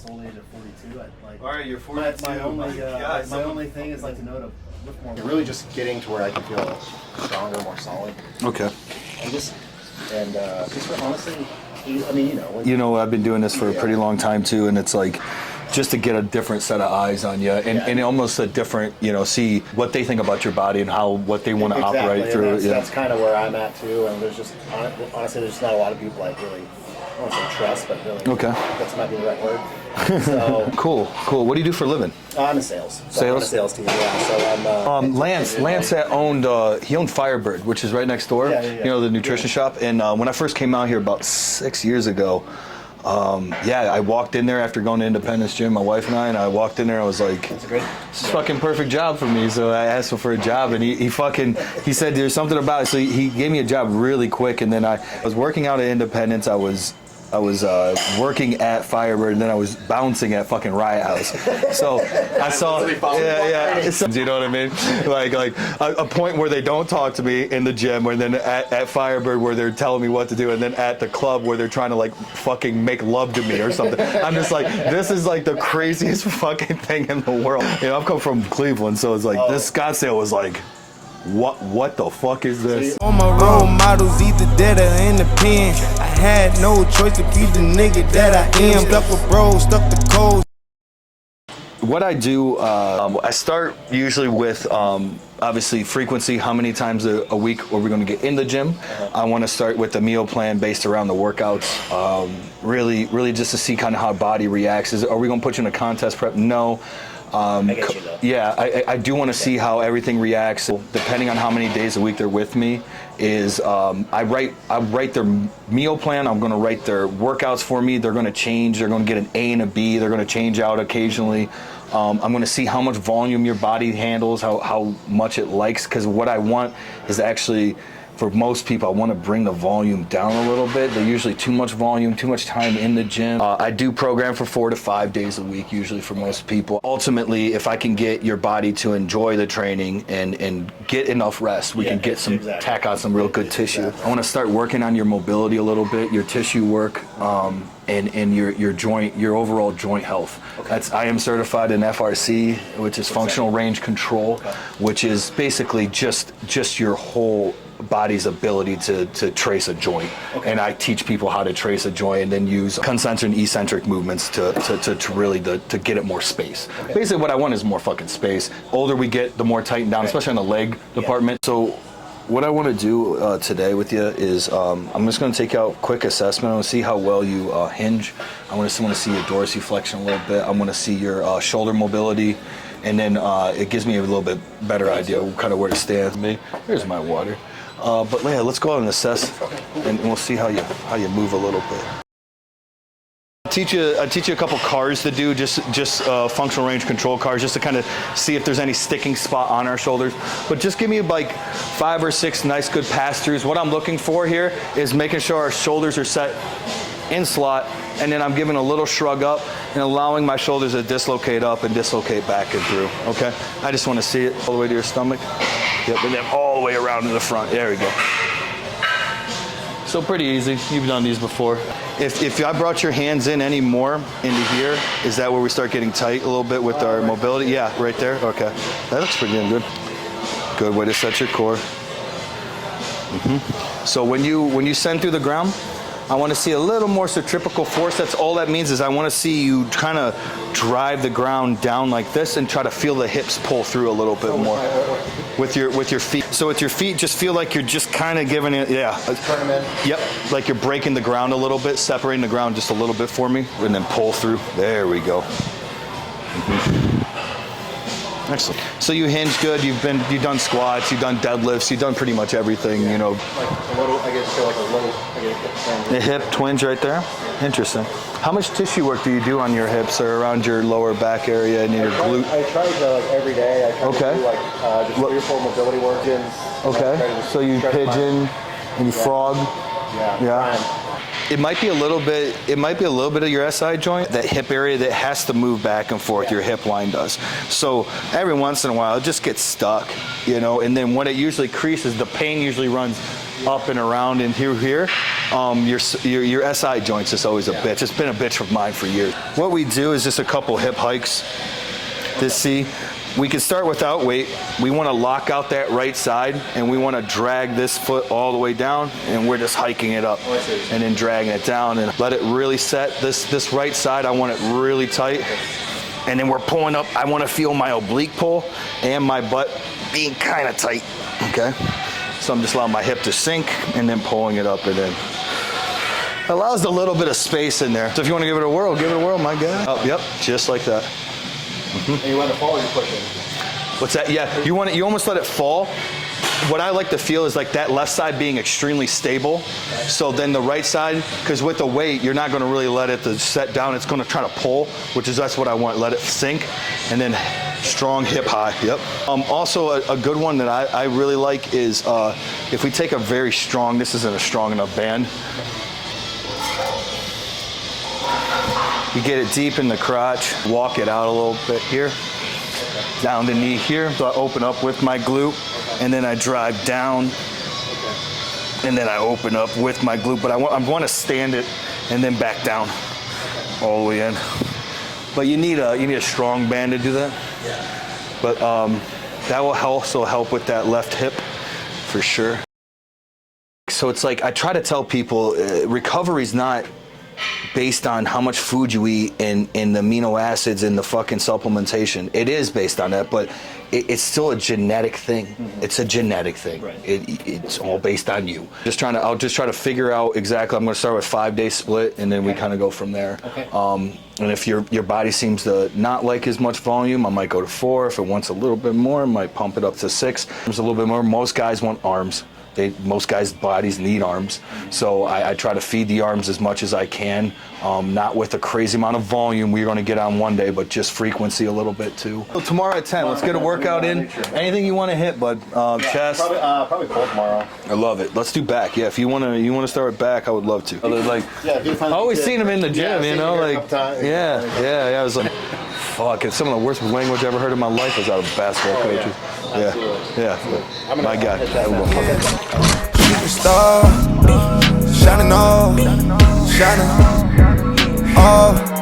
old age of 42. All right, you're 42. My only thing is like to know to lift more. Really just getting to where I can feel stronger, more solid. Okay. And just for honestly, I mean, I've been doing this for a pretty long time too, and it's like just to get a different set of eyes on you, and almost a different, see what they think about your body and what they want to operate through. That's kind of where I'm at too. And there's just honestly, there's not a lot of people I really, I don't want to say trust, but really, that's might be the right word. So cool. What do you do for a living? I'm in sales. Sales? I'm a sales team. Yeah. So I'm. Lance he owned Firebird, which is right next door. Yeah. The nutrition shop. And when I first came out here about 6 years ago, I walked in there after going to Independence Gym, my wife and I walked in there. I was like, "This is a fucking perfect job for me." So I asked him for a job, and he said there's something about it. So he gave me a job really quick, and then I was working out at Independence. I was working at Firebird, and then I was bouncing at fucking Riot House. So I saw, you know what I mean? Like a point where they don't talk to me in the gym, and then at Firebird where they're telling me what to do, and then at the club where they're trying to like fucking make love to me or something. I'm just like, this is like the craziest fucking thing in the world. I've come from Cleveland, so it's like this Scottsdale was like, what the fuck is this? All my role models either dead or in the pen. I had no choice to be the nigga that I am. Stuck with bros, stuck the codes. What I do, I start usually with obviously frequency. How many times a week are we going to get in the gym? I want to start with the meal plan based around the workouts. Really just to see kind of how body reacts. Are we going to put you in a contest prep? No. I get you though. Yeah, I do want to see how everything reacts. Depending on how many days a week they're with me, I write their meal plan. I'm going to write their workouts for me. They're going to change. They're going to get an A and a B. They're going to change out occasionally. I'm going to see how much volume your body handles, how much it likes. Because what I want is actually, for most people, I want to bring the volume down a little bit. They're usually too much volume, too much time in the gym. I do program for 4 to 5 days a week, usually for most people. Ultimately, if I can get your body to enjoy the training and get enough rest, we can get tack on some real good tissue. I want to start working on your mobility a little bit, your tissue work, and your overall joint health. I am certified in FRC, which is functional range control, which is basically just your whole body's ability to trace a joint. And I teach people how to trace a joint and then use concentric and eccentric movements to really to get it more space. Basically what I want is more fucking space. Older we get, the more tightened down, especially on the leg department. So what I want to do today with you is I'm just going to take out a quick assessment. I want to see how well you hinge. I want to see your dorsiflexion a little bit. I want to see your shoulder mobility. And then it gives me a little bit better idea of kind of where to stand. Here's my water. But yeah, let's go out and assess, and we'll see how you move a little bit. I teach you a couple cars to do, just functional range control cars, just to kind of see if there's any sticking spot on our shoulders. But just give me like 5 or 6 nice good pass-throughs. What I'm looking for here is making sure our shoulders are set in slot, and then I'm giving a little shrug up and allowing my shoulders to dislocate up and dislocate back and through, okay? I just want to see it all the way to your stomach. Yep, and then all the way around to the front. There we go. So pretty easy. You've done these before. If I brought your hands in any more into here, is that where we start getting tight a little bit with our mobility? Yeah, right there. Okay. That looks pretty good. Good way to set your core. So when you send through the ground, I want to see a little more centripetal force. That's all that means is I want to see you kind of drive the ground down like this and try to feel the hips pull through a little bit more with your feet. So with your feet, just feel like you're just kind of giving it, Turn them in. Yep, like you're breaking the ground a little bit, separating the ground just a little bit for me, and then pull through. There we go. Excellent. So you hinge good. You've done squats. You've done deadlifts. You've done pretty much everything. Like a little. I guess feel like a little. I get a hip twinge. The hip twinge right there. Interesting. How much tissue work do you do on your hips or around your lower back area and your glute? I try to every day. I try to do just 3 or 4 mobility work-ins. Okay. So you pigeon and you frog. Yeah. It might be a little bit of your SI joint, that hip area that has to move back and forth. Your hip line does. So every once in a while, it just gets stuck, and then when it usually creases, the pain usually runs up and around and here. Your SI joints is always a bitch. It's been a bitch of mine for years. What we do is just a couple hip hikes. We can start without weight. We want to lock out that right side, and we want to drag this foot all the way down, and we're just hiking it up and then dragging it down and let it really set. This right side, I want it really tight. And then we're pulling up. I want to feel my oblique pull and my butt being kind of tight, okay? So I'm just allowing my hip to sink and then pulling it up, and then allows a little bit of space in there. So if you want to give it a whirl, my guy. Oh, yep, just like that. And you want to fall or you push it? What's that? Yeah, you almost let it fall. What I like to feel is like that left side being extremely stable. So then the right side, because with the weight, you're not going to really let it to set down. It's going to try to pull, that's what I want. Let it sink, and then strong hip high. Yep. Also, a good one that I really like is if we take a very strong, this isn't a strong enough band. You get it deep in the crotch, walk it out a little bit here, down the knee here. So I open up with my glute, and then I drive down, and then I open up with my glute. But I want to stand it and then back down all the way in. But you need a strong band to do that. But that will also help with that left hip for sure. So it's like I try to tell people, recovery is not based on how much food you eat and the amino acids and the fucking supplementation. It is based on that, but it's still a genetic thing. Mm-hmm. It's a genetic thing. Right. It's all based on you. I'll just try to figure out exactly. I'm going to start with 5-day split, and then we kind of go from there. Okay. And if your body seems to not like as much volume, I might go to 4. If it wants a little bit more, I might pump it up to 6. There's a little bit more. Most guys want arms. Most guys' bodies need arms, so I try to feed the arms as much as I can, not with a crazy amount of volume we're going to get on one day, but just frequency a little bit too. So tomorrow at 10, let's get a workout in. Anything you want to hit, bud? Chest? Probably pull tomorrow. I love it. Let's do back. Yeah, if you want to start with back, I would love to. I always seen him in the gym, I was like, fuck, it's some of the worst language I ever heard in my life was out of basketball coaches. Yeah. My guy. Star, shining all, shining all.